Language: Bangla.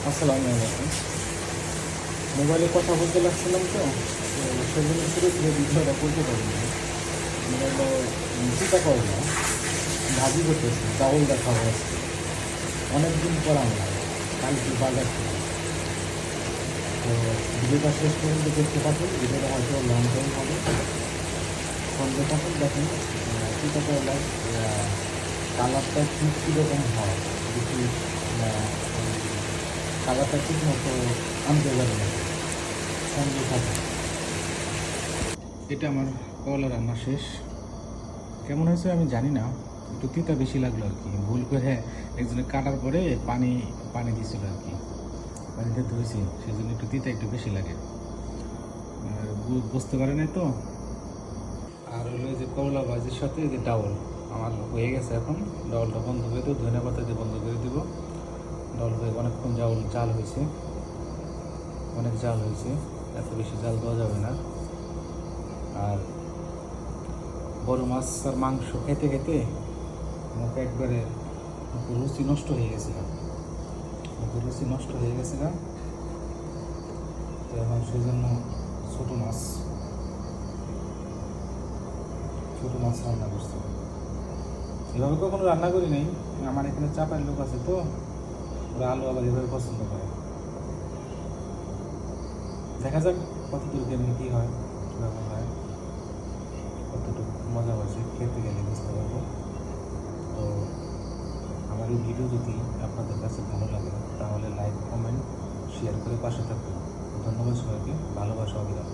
আসসালামু আলাইকুম। মোবাইলে কথা বলতে লাগছিলাম তো সেজন্য শুরু থেকে বিষয়টা বলতে পারি না। মানে হলো চিন্তা করে না, ভাবি করতেছি চাউল দেখা হয়েছে অনেকদিন পর আনলাম কালকে বাজার থেকে। তো ভিডিওটা শেষ পর্যন্ত দেখতে পাবেন, ভিডিওটা হয়তো লং টাইম হবে। সঙ্গে থাকুন, দেখেন চিন্তা করলাম কালারটা ঠিক কীরকম হয় দেখি। কালারটা ঠিক মতো আনতে পারি না, সঙ্গে থাকে। এটা আমার করলা রান্না শেষ। কেমন হয়েছে আমি জানি না, একটু তিতা বেশি লাগলো আর কি। ভুল করে একজনে কাটার পরে পানি পানি দিয়েছিল আর কি, পানিতে ধুয়েছি, সেই জন্য একটু তিতা একটু বেশি লাগে। আর বুঝতে পারে নাই তো। আর হলো যে করলা ভাজির সাথে যে ডাউল আমার হয়ে গেছে। এখন ডাউলটা বন্ধ করে দেবো, ধনে পাতা দিয়ে বন্ধ করে দেবো। ডাউল হয়ে অনেকক্ষণ জাল হয়েছে, অনেক জাল হয়েছে, এত বেশি জাল দেওয়া যাবে না। আর বড় মাছ আর মাংস খেতে খেতে মুখে একবারে রুচি নষ্ট হয়ে গেছিল, মুখে রুচি নষ্ট হয়ে গেছিল। তো এখন সেই জন্য ছোটো মাছ রান্না করছি। এভাবে কখনো রান্না করি নাই। আমার এখানে চাপার লোক আছে তো, ওরা আলু আবার এভাবে পছন্দ করে। দেখা যাক কতটুকু কেমনি কী হয়, কীভাবে হয়, কতটুকু মজা হয়েছে খেতে গেলে বুঝতে পারবো। তো আমার এই ভিডিও যদি আপনাদের কাছে ভালো লাগে তাহলে লাইক, কমেন্ট, শেয়ার করে পাশে থাকবেন। ধন্যবাদ সবাইকে, ভালোবাসা অবিরাম।